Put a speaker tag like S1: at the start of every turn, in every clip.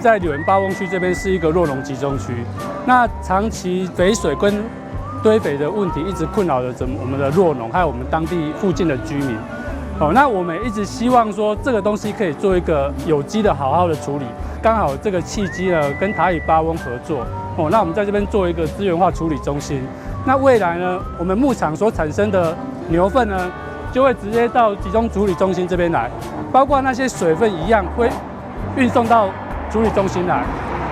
S1: 在柳园八翁区这边是一个弱农集中区，那长期肥水跟堆肥的问题一直困扰着我们的弱农，还有我们当地附近的居民。那我们一直希望说这个东西可以做一个有机的好好的处理。刚好这个契机呢，跟台语八翁合作，那我们在这边做一个资源化处理中心。那未来呢，我们牧场所产生的牛粪呢，就会直接到集中处理中心这边来，包括那些水分一样会运送到处理中心来。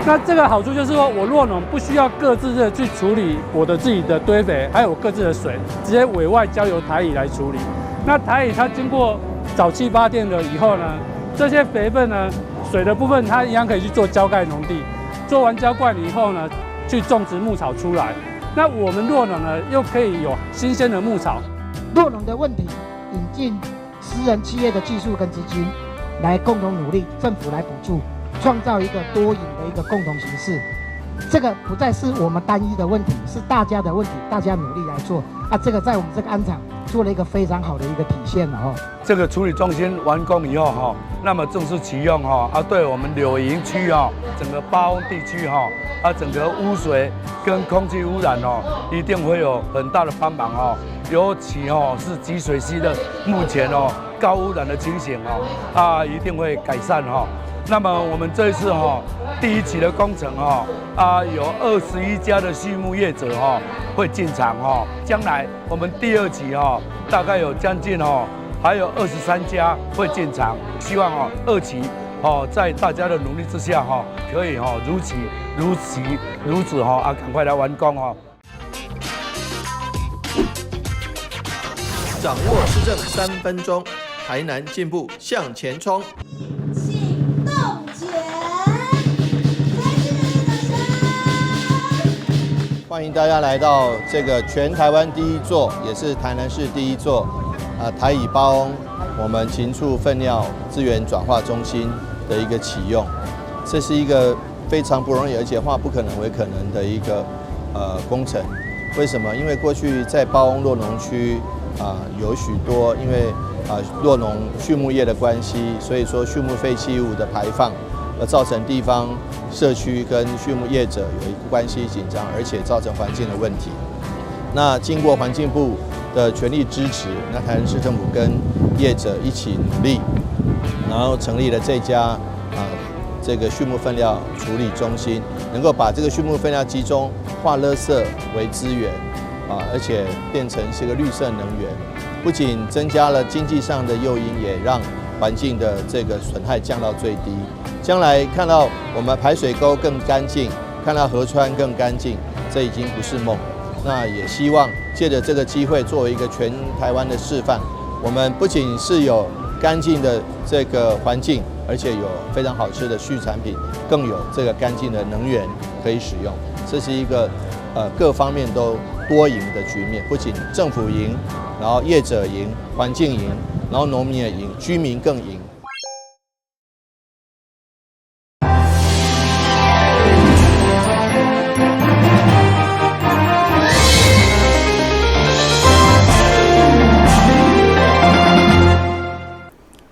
S1: 那这个好处就是说，我弱农不需要各自的去处理我的自己的堆肥，还有我各自的水，直接委外交由台乙来处理。那台乙它经过沼气发电了以后呢，这些肥分呢，水的部分它一样可以去做浇盖农地，做完浇灌以后呢，去种植牧草出来。那我们弱农呢，又可以有新鲜的牧草。
S2: 弱农的问题，引进私人企业的技术跟资金，来共同努力，政府来补助，创造一个多赢的一个共同形式。这个不再是我们单一的问题，是大家的问题，大家努力来做啊！这个在我们这个安场做了一个非常好的一个体现了哈。
S3: 这个处理中心完工以后哈，那么正式启用哈，对我们柳营区哈，整个八翁地区哈，整个污水跟空气污染哦，一定会有很大的帮忙哦。尤其哦是集水溪的目前哦高污染的情形哦，一定会改善哈。那么我们这一次第一期的工程有21家的畜牧业者会进场将来我们第二期大概有将近还有23家会进场，希望二期在大家的努力之下可以如此赶快来完工
S4: 掌握施政3分钟，台南进步向前冲。欢迎大家来到这个全台湾第一座，也是台南市第一座台乙八翁我们禽畜粪料资源转化中心的一个启用。这是一个非常不容易，而且化不可能为可能的一个工程。为什么？因为过去在八翁弱农区有许多因为弱农畜牧业的关系，所以说畜牧废弃物的排放，而造成地方社区跟畜牧业者有一个关系紧张，而且造成环境的问题。那经过环境部的全力支持，那台南市政府跟业者一起努力，然后成立了这家这个畜牧粪料处理中心，能够把这个畜牧粪料集中化垃圾为资源而且变成是个绿色能源，不仅增加了经济上的诱因，也让环境的这个损害降到最低。将来看到我们排水沟更干净，看到河川更干净，这已经不是梦。那也希望借着这个机会，作为一个全台湾的示范，我们不仅是有干净的这个环境，而且有非常好吃的畜产品，更有这个干净的能源可以使用。这是一个各方面都多赢的局面，不仅政府赢，然后业者赢，环境赢，然后农民也赢，居民更赢。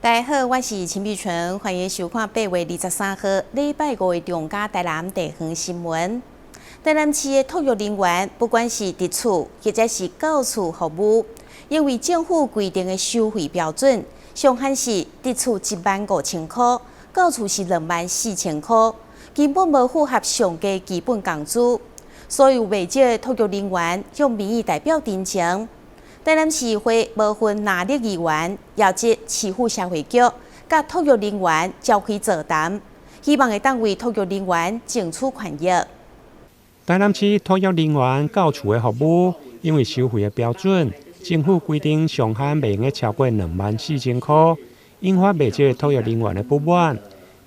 S5: 大家好，我是陈碧纯，欢迎收看8月23号礼拜5的中嘉台南地方新闻。台南市的托育人员，不管是伫厝或者是到厝服务，因为政府规定的收费标准，上限是伫厝15000块，到厝是24000块，根本无符合上架基本工资，所以有未少的托育人员向民意代表申请。台南市会无分哪里议员，邀集市府社会局甲托育人员召开座谈，希望会当为托育人员争取权益。
S6: 台南市托育人员到厝的服务，因为收费的标准，政府规定上限袂用超过24000块，引发未少托育人员的不满，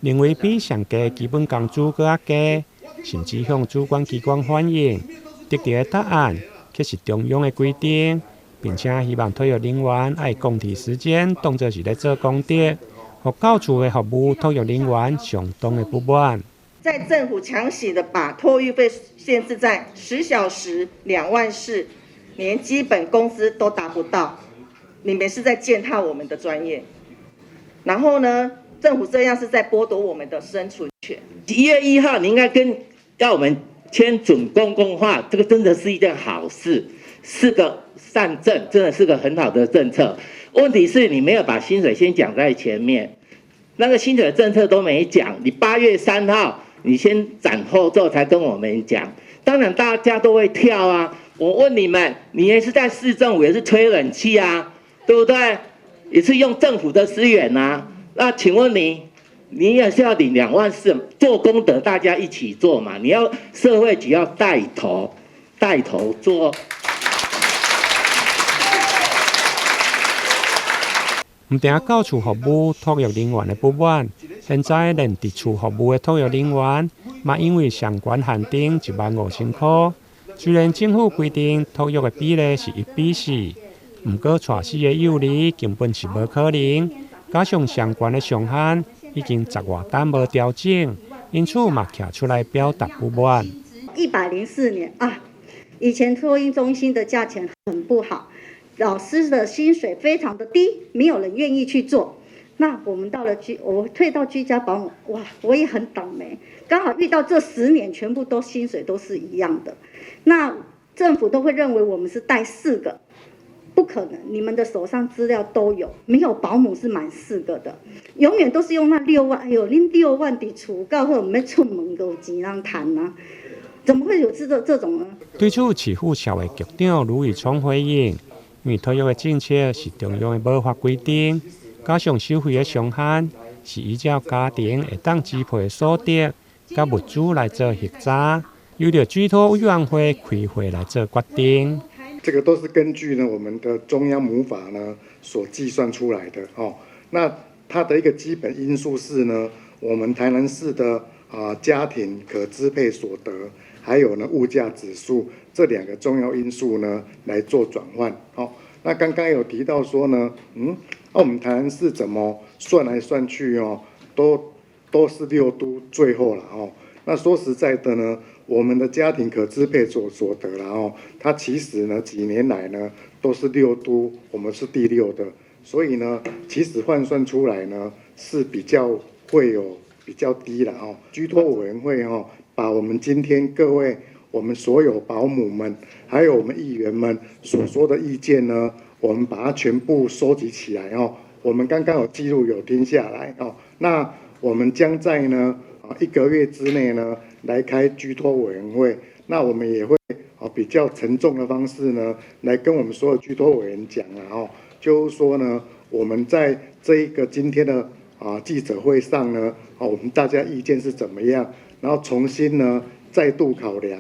S6: 认为比上架基本工资更加低，甚至向主管机关反映，得到的答案却是中央的规定。并且希望托育人员爱公体时间当作是在做功德，和到厝的服务托育人员相当的不满。
S7: 在政府强行的把托育费限制在10小时24000，连基本工资都达不到，你们是在践踏我们的专业。然后呢，政府这样是在剥夺我们的生存权。
S8: 1月1号，你应该要我们签准公共化，这个真的是一件好事，是个善政，真的是个很好的政策。问题是你没有把薪水先讲在前面，那个薪水的政策都没讲，你8月3号你先斩后奏才跟我们讲，当然大家都会跳啊。我问你们，你也是在市政府也是吹冷气啊，对不对？也是用政府的资源啊。那请问你也是要领24000，做功德大家一起做嘛？你要社会局要带头做。
S6: 唔定到厝服务托育人员的不满，现在连伫厝服务的托育人员，嘛因为相关限定15000块。虽然政府规定托育的比例是1:4，不过带死的幼儿根本是无可能，加上相关的上限已经10外单无调整，因此嘛徛出来表达不满。
S9: 104年啊，以前托婴中心的价钱很不好。老师的薪水非常的低，没有人愿意去做。那我们我退到居家保姆，哇，我也很倒霉，刚好遇到这10年全部都薪水都是一样的。那政府都会认为我们是带4个，不可能，你们的手上资料都有，没有保姆是满4个的，永远都是用那6万。哎呦，恁6万伫厝到后，唔要出门都有钱人谈啊，怎么会有这种呢？
S6: 对此，市府社会局长卢宇聪回应。因为托育的政策是中央的无法规定，加上收费的上限是依照家庭会当支配的所得甲物资来做核查，由着居托委员会开会来做决定。
S10: 这个都是根据呢我们的中央母法呢所计算出来的哦。那它的一个基本因素是呢，我们台南市的家庭可支配所得，还有呢物价指数这2个重要因素呢来做转换。好，那刚刚有提到说呢，我们台南市怎么算来算去哦，都是6都最后了哦。那说实在的呢，我们的家庭可支配所得了哦，它其实呢几年来呢都是6都，我们是第6的，所以呢，其实换算出来呢是会有比较低了哦。居托委员会哦，把我们今天各位我们所有保姆们，还有我们议员们所说的意见呢，我们把它全部收集起来哦。我们刚刚有记录有听下来哦。那我们将在呢1个月之内呢来开居托委员会。那我们也会比较沉重的方式呢来跟我们所有居托委员讲了哦，就是说呢，我们在这一个今天的记者会上呢，我们大家意见是怎么样，然后重新呢再度考量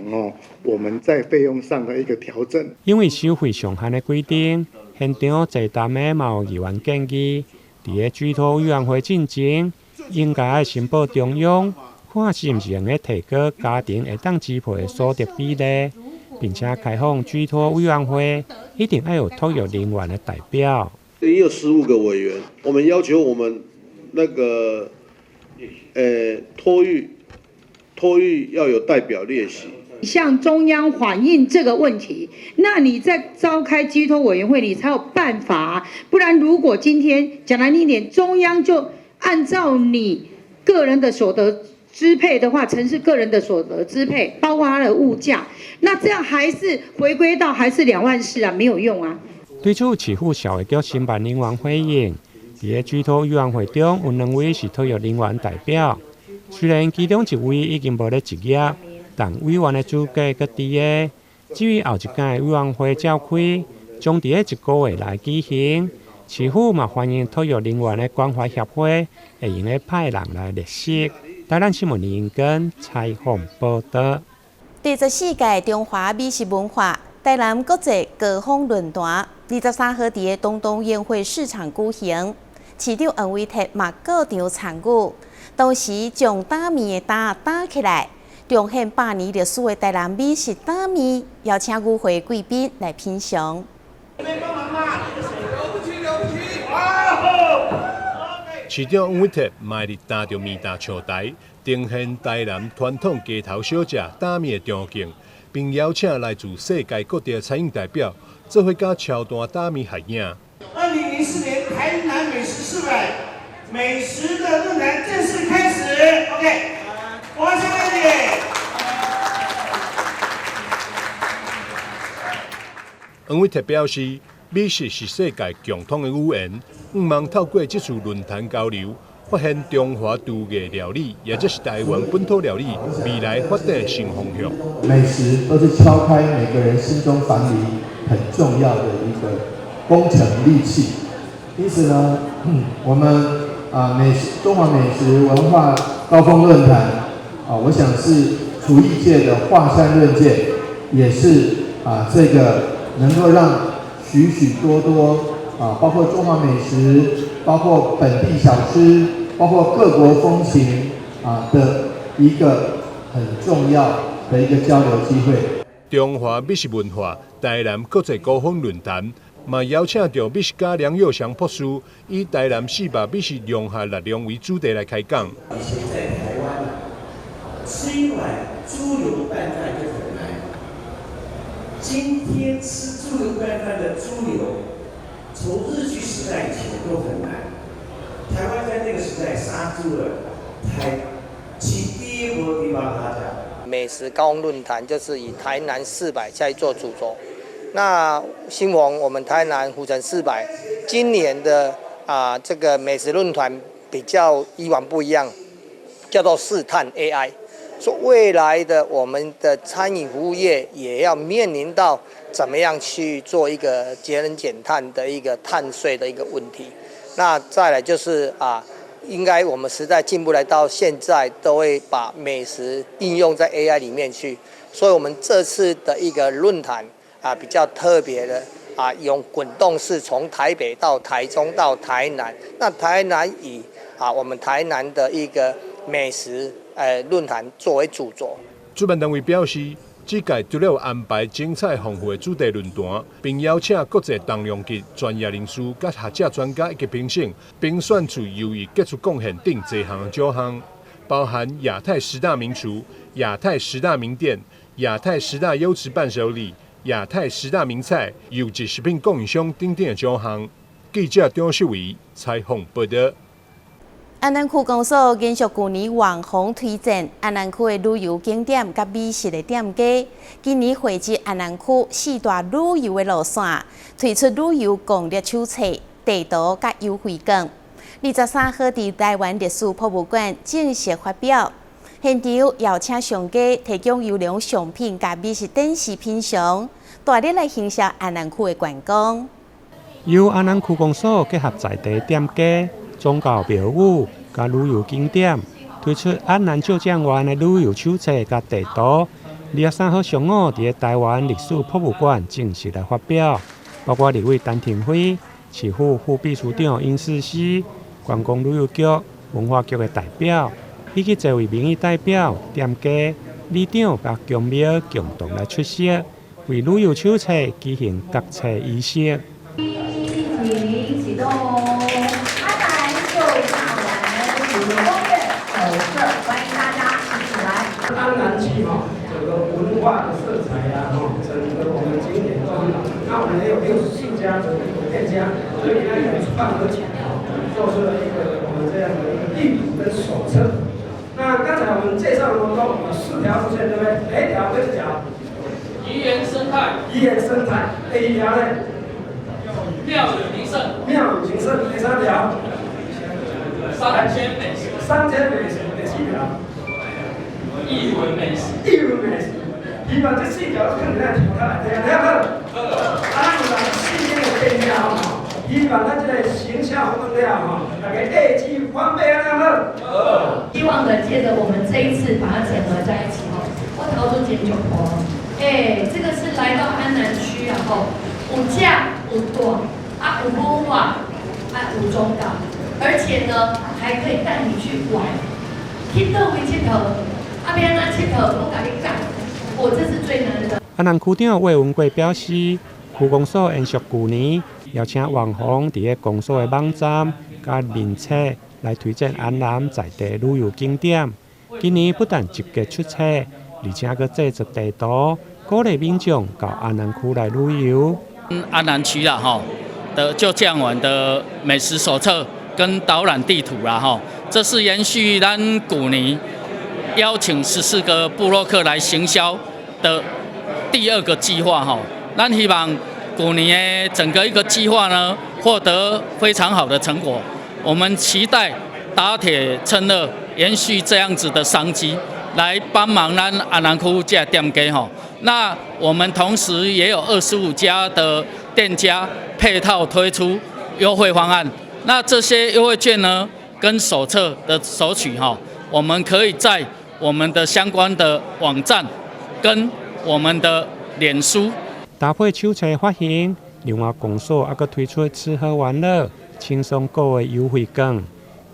S10: 我们在费用上的一个调整。
S6: 因为收费上限的规定，现场坐谈的嘛有议员建议，伫个居托委员会进前，应该申报中央，看是毋是用个提高家庭会当支配的所得比例，并且开放居托委员会一定要有托育人员的代表。
S11: 也有15个委员，我们要求我们那个托育要有代表列席，
S12: 向中央反映这个问题，那你在召开居托委员会，你才有办法。不然，如果今天讲难听点，中央就按照你个人的所得支配的话，城市个人的所得支配，包括它的物价，那这样还是回归到还是24000啊，没有用啊。
S6: 对此，市府社会局申办人员回应，伫个居托委员会中有2位是托育人员代表。虽然其中1位已经无咧执业，但委员的资格搁伫个。至于后一届委员会召开，将伫个1个月内举行。市府嘛欢迎托育人员的关怀协会会用个派人来列席。台南新闻林根采访报道。
S5: 第14届中华美食文化台南国际高峰论坛23号伫个东东宴会市场举行，市长黄伟哲嘛到场参与。当时将打面的打起来，重现100年历史的台南美食打面，邀请与会贵宾来品尝。
S13: 市长黄伟哲卖力搭着面搭唱台，呈现台南传统街头小吃打面的场景，并邀请来自世界各地的餐饮代表，做伙甲桥段打面合影。
S14: 2004年台南美食400美食的论坛正式开始。OK， 我先问你。
S13: 黄伟特表示，美食是世界共通的语言，希望透过这次论坛交流，发现中华厨艺料理，也就是台湾本土料理未来发展的新方向。
S15: 美食都是敲开每个人心中樊篱很重要的一个工程利器，因此呢，我们中华美食文化高峰论坛我想是厨艺界的华山论剑，也是这个能够让许许多多包括中华美食，包括本地小吃，包括各国风情的一个很重要的一个交流机会。
S13: 中华美食文化台南国际高峰论坛，嘛邀请到美食家梁佑祥博士，以台南400美食融合力量为主题来开讲。
S14: 以前在台湾吃一碗猪油拌饭就很难，今天吃猪油拌饭的猪油，从日据时代以前都很难。台湾在那个时代杀猪了，其第一波地方发展。
S16: 美食高峰论坛就是以台南400下去做主轴。那新逢我们台南府城400，今年的这个美食论坛比较以往不一样，叫做试探 AI。说未来的我们的餐饮服务业也要面临到怎么样去做一个节能减碳的一个碳税的一个问题。那再来就是应该我们时代进步来到现在，都会把美食应用在 AI 里面去。所以我们这次的一个论坛比较特别的用滚动式从台北到台中到台南。那台南以我们台南的一个美食论坛作为主轴。
S13: 主办单位表示，这届除了安排精彩丰富的主题论坛，并邀请国际重量级专业人士、甲学者专家以及评审，并选出优异杰出贡献等多项奖项，包含亚太10大名厨、亚太10大名店、亚太10大优质伴手礼、亚太10大名菜、优质食品供应商等等的奖项。记者张秀伟采访报道。
S5: 安南区公所延续去年网红推荐安南区的旅游景点甲美食的店家，今年汇集安南区4大旅游的路线，推出旅游攻略手册、地图甲优惠券。23号伫台湾历史博物馆正式发表，现场邀请商家提供优良商品甲美食展示品尝，大力来行销安南区的观光。
S6: 由安南区公所结合在地店家、宗教庙宇甲旅游景点，推出安南照奖员的旅游手册甲地图。23号上午伫台湾历史博物馆正式来发表，包括立委陈廷辉、市府副秘书长殷世熙、观光旅游局、文化局的代表，以及多位民意代表、店家、里长甲宫庙共同来出席，为旅游手册举行决册仪式。
S17: 启动安南就上完旅游攻略手册，欢迎大家一起来。
S18: 安南区整个文化的色彩整个我们景点中，那我们也有64家的店家，所以呢也串合起来，做出了一个我们这样的一个地图跟手册。那刚才我们介绍的活动有4条路线，对不对？哪一条跟着讲？
S19: 宜园生态。
S18: 宜园生态。第1条呢？
S19: 庙宇名胜。
S18: 庙宇名胜。第3条。
S19: 3千美食。
S18: 3千美食。第4条。
S19: 艺文美食。
S18: 艺文美食。希望这4条可能来调开来，对啊，咱有人4天的店家希望咱这个形象活动了大家下机方便安好。
S17: 希望呢，接着我们这一次把它整合在一起我投出检酒婆，这个是来到安南区有价有短有文化有中港，而且呢还可以带你去玩，去倒位佚佗，要安怎佚佗，我甲你讲，这是最难的。
S6: 安南区长魏文贵表示，区公所延续去年邀请网红伫公所的网站甲面册来推荐安南在地旅游景点。今年不但集结出册，而且佫制作地图，鼓励民众到安南区来旅游。
S20: 安南区的就酱园的美食手册
S19: 跟导览地图啦哈，这是延续咱去年邀请14个部落客来行销的第2个计划哈。咱希望去年的整个一个计划呢，获得非常好的成果。我们期待打铁趁热，延续这样子的商机，来帮忙咱安南区这店家哈。那我们同时也有25家的店家配套推出优惠方案。那这些优惠券呢，跟手册的索取哈，我们可以在我们的相关的网站跟我们的脸书
S6: 搭配手册发行，另外公所还佫推出吃喝玩乐轻松购的优惠券，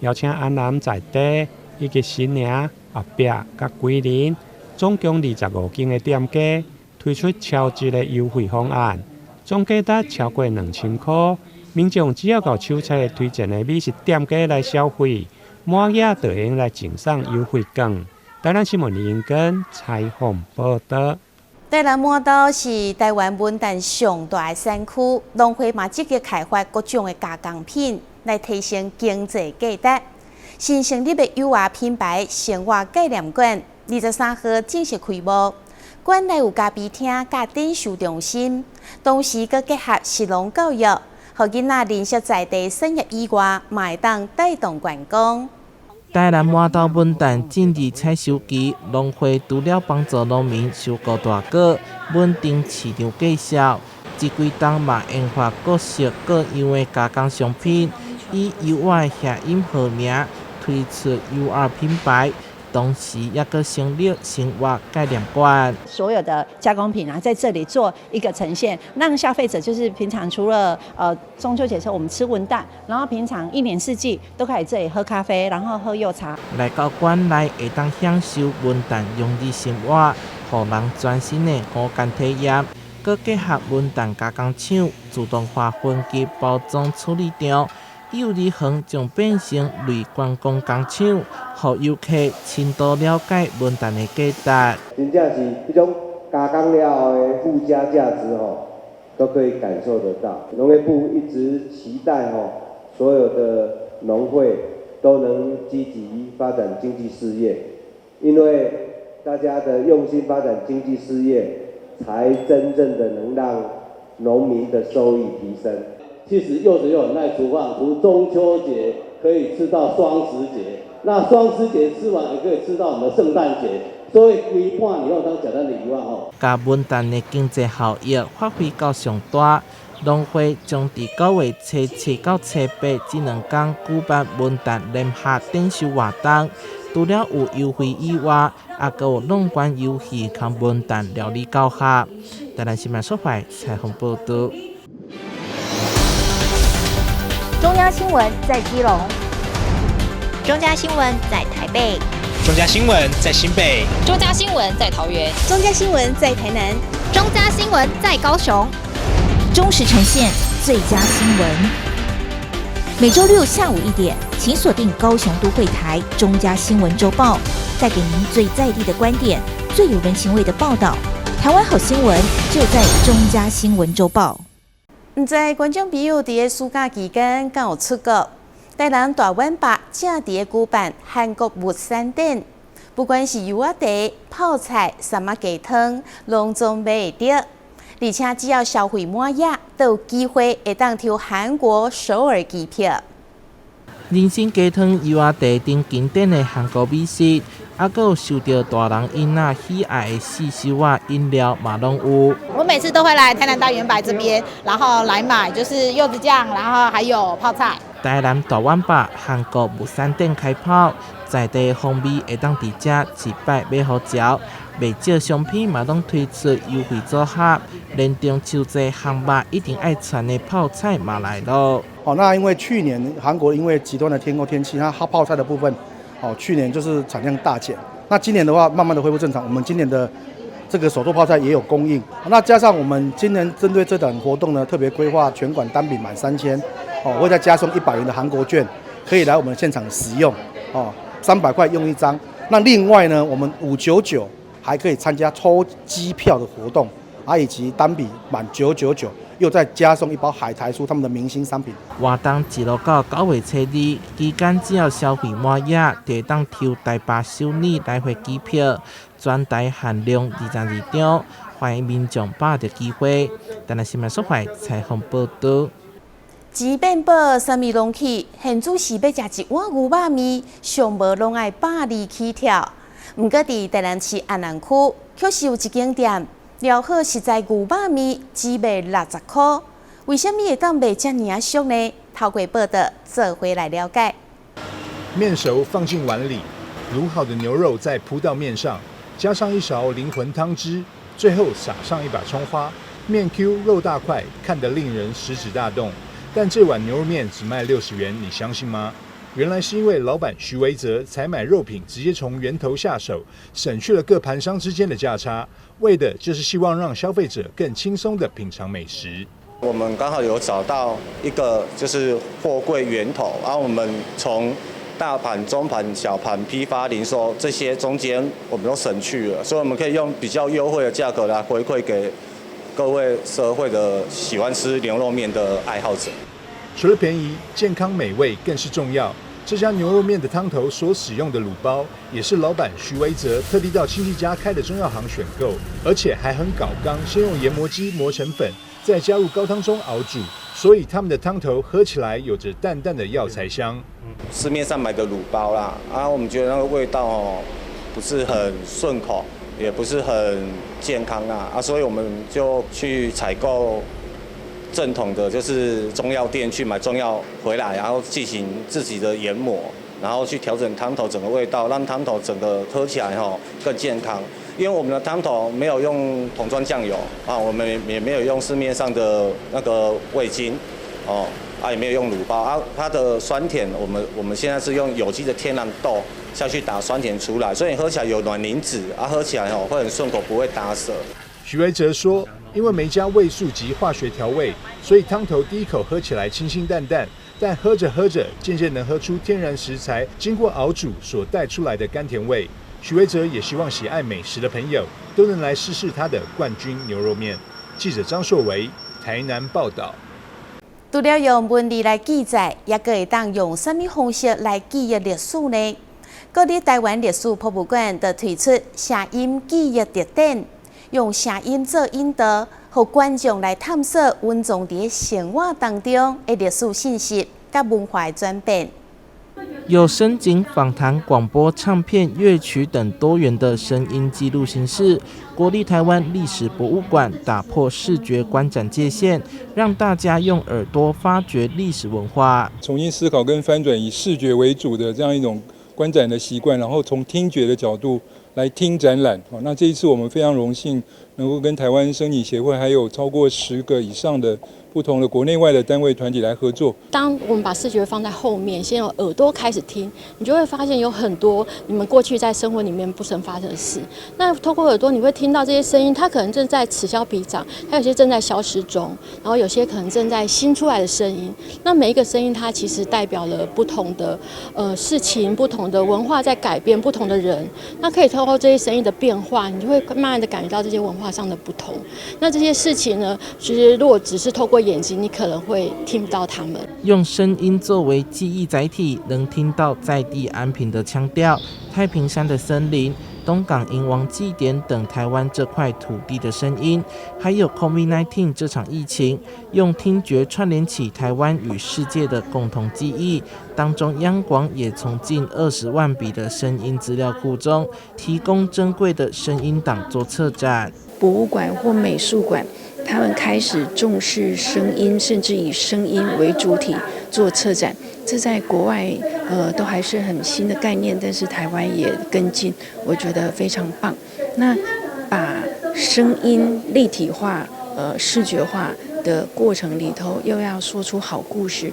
S6: 邀请安南在地以及新营、后壁、甲桂林总共25间的店家推出超值的优惠方案，总价值超过2000块。民众只要到手册推荐的美食店家来消费，满额就用来赠送优惠券。台南新闻李英根采访报道。
S5: 台南满岛是台湾文旦上大的产区，农会嘛积极开发各种的加工品来提升经济价值。新成立的优华品牌生活概念馆23号正式开幕。馆内有咖啡厅、甲展售中心，同时佮结合食农教育，互囡仔认识在地产业以外，嘛会当带动观光。
S20: 台南满岛文旦进入采收期，农会除了帮助农民收购大果，稳定市场价销，这几档嘛研发各式各样的加工商品，以优雅谐音号名推出优雅品牌。同时也个成立生活概念馆，
S21: 所有的加工品啊，在这里做一个呈现，让消费者就是平常除了中秋节的时候我们吃文旦，然后平常一年四季都可以这里喝咖啡，然后喝柚茶。
S20: 来到馆内会当享受文旦用的生活，让人全新的五感体验。佮结合文旦加工厂自动化分级包装处理场。幼儿园将变成类观光工厂，让游客深度了解文旦的价值。
S22: 真正是这种加工了后的附加价值都可以感受得到。农业部一直期待所有的农会都能积极发展经济事业，因为大家的用心发展经济事业，才真正的能让农民的收益提升。
S23: 其实柚子又很爱出放，从中秋节可以吃到双十节，那双十节吃完也可以吃到我们的圣诞节，所以规半以后当简单的礼物
S20: 把文旦的经济效益发挥到上大，农会将伫9月初7到初8这2天举办文旦联合展售活动，除了有优惠以外，也阁有农馆游戏和文旦料理教学。台南新闻所在采访报道。
S24: 中央新闻在基隆，中嘉新闻在台北，
S25: 中嘉新闻在新北，
S24: 中嘉新闻在桃园，
S5: 中嘉新闻在台南，
S24: 中嘉新闻在高雄，忠实呈现最佳新闻。每周六下午1点，请锁定高雄都会台中嘉新闻周报，带给您最在地的观点，最有人情味的报道。台湾好新闻就在中嘉新闻周报。
S5: 唔知观众朋友伫个暑假期间敢有出国？台南大湾北正伫个举办韩国物产展，不管是油仔茶、泡菜、三马鸡汤，拢总买得到。而且只要消费满额，都有机会会当抽韩国首尔机票。
S20: 人参鸡汤、油仔茶等经典的韩国美食，还佫有受到大人囡仔喜爱的四手啊饮料嘛拢有。
S26: 我每次都会来台南大圆柏这边，然后来买就是柚子酱，然后还有泡菜。
S20: 台南大湾北韩国物产展开跑，在地风味会当伫遮一摆买好嚼。袂少商品嘛拢推出优惠组合，连中秋节项目一定爱穿的泡菜嘛来咯。
S27: 那因为去年韩国因为极端的天候天气，它泡菜的部分，去年就是产量大减。那今年的话，慢慢的恢复正常。我们今年的这个手做泡菜也有供应。那加上我们今年针对这档活动呢，特别规划全馆单品满3000，会再加送100元的韩国券，可以来我们现场使用。300块用1张。那另外呢，我们599。还可以参加抽机票的活动，以及单笔满999又再加送一包海苔酥，他们的明星商品。
S20: 活动1路到9月初2，期间只要消费满额，就当抽台北首尔来回机票，全台限量22张，欢迎民众把握机会。台南新闻所在采访报道。
S5: 钱变薄，啥物拢起，现主是要食一碗牛肉面，上无拢爱100起跳。毋过伫台南市安南区，确实有一间店，料好实在牛肉面只卖60块，为什么会当卖遮尔俗呢？透过报道做回来了解。
S13: 面熟放进碗里，卤好的牛肉再铺到面上，加上一勺灵魂汤汁，最后撒上一把葱花，面 Q 肉大块，看得令人食指大动。但这碗牛肉面只卖60元，你相信吗？原来是因为老板徐维泽采买肉品直接从源头下手，省去了各盘商之间的价差，为的就是希望让消费者更轻松地品尝美食。
S1: 我们刚好有找到一个就是货柜源头，然后我们从大盘、中盘、小盘、批发、零售这些中间我们都省去了，所以我们可以用比较优惠的价格来回馈给各位社会的喜欢吃牛肉面的爱好者。
S13: 除了便宜，健康美味更是重要。这家牛肉面的汤头所使用的卤包，也是老板徐维泽特地到亲戚家开的中药行选购，而且还很搞刚，先用研磨机磨成粉，再加入高汤中熬煮，所以他们的汤头喝起来有着淡淡的药材香。
S1: 市面上买的卤包啦，我们觉得那个味道不是很顺口，也不是很健康所以我们就去采购正统的，就是中药店去买中药回来，然后进行自己的研磨，然后去调整汤头整个味道，让汤头整个喝起来更健康。因为我们的汤头没有用桶装酱油我们也没有用市面上的那个味精也没有用卤包它的酸甜我们现在是用有机的天然豆下去打酸甜出来，所以喝起来有卵磷脂喝起来会很顺口，不会打舌。
S13: 徐维泽说，因为没加味素及化学调味，所以汤头第一口喝起来清清淡淡，但喝着喝着，渐渐能喝出天然食材经过熬煮所带出来的甘甜味。徐维泽也希望喜爱美食的朋友都能来试试他的冠军牛肉面。记者张硕维，台南报道。
S5: 除了用文字来记载，也可会当用什么方式来记忆历史呢？国立台湾历史博物馆就推出声音记忆特展，用声音做引导，让观众来探索温藏伫生活当中的历史信息甲文化的转变。
S20: 有声景、访谈、广播、唱片、乐曲等多元的声音记录形式，国立台湾历史博物馆打破视觉观展界限，让大家用耳朵发掘历史文化，
S2: 重新思考跟翻转以视觉为主的这样一种观展的习惯，然后从听觉的角度来听展览。那这一次我们非常荣幸能够跟台湾声影协会还有超过10个以上的不同的国内外的单位团体来合作。
S3: 当我们把视觉放在后面，先用耳朵开始听，你就会发现有很多你们过去在生活里面不曾发生的事。那透过耳朵，你会听到这些声音，它可能正在此消彼长，它有些正在消失中，然后有些可能正在新出来的声音。那每一个声音，它其实代表了不同的事情、不同的文化在改变、不同的人。那可以透过这些声音的变化，你就会慢慢的感觉到这些文化上的不同。那这些事情呢，其实如果只是透过眼睛，你可能会听不到他们。
S20: 用声音作为记忆载体，能听到在地安平的腔调、太平山的森林、东港迎王祭典等台湾这块土地的声音，还有 COVID-19 这场疫情，用听觉串联起台湾与世界的共同记忆。当中，央广也从近20万笔的声音资料库中，提供珍贵的声音档做策展。
S4: 博物馆或美术馆，他们开始重视声音，甚至以声音为主体做策展。这在国外都还是很新的概念，但是台湾也跟进，我觉得非常棒。那把声音立体化、视觉化的过程里头，又要说出好故事，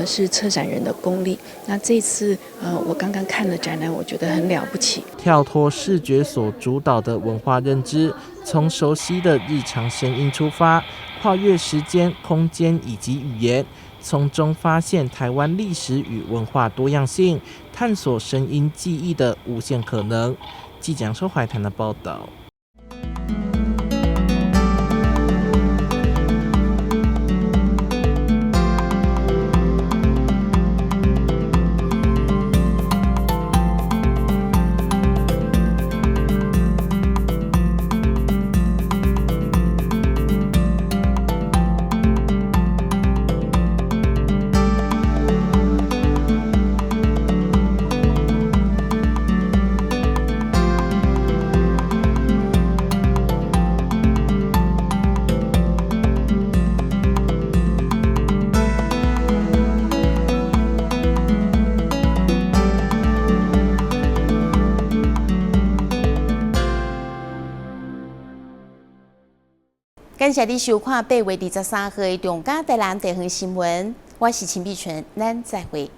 S4: 是策展人的功力。那这次我刚刚看了展览，我觉得很了不起。
S20: 跳脱视觉所主导的文化认知，从熟悉的日常声音出发，跨越时间、空间以及语言，从中发现台湾历史与文化多样性，探索声音记忆的无限可能。记者周怀谈的报道。
S5: 感谢你收看8月23号的中嘉台南地方新闻，我是陈碧纯，咱再会。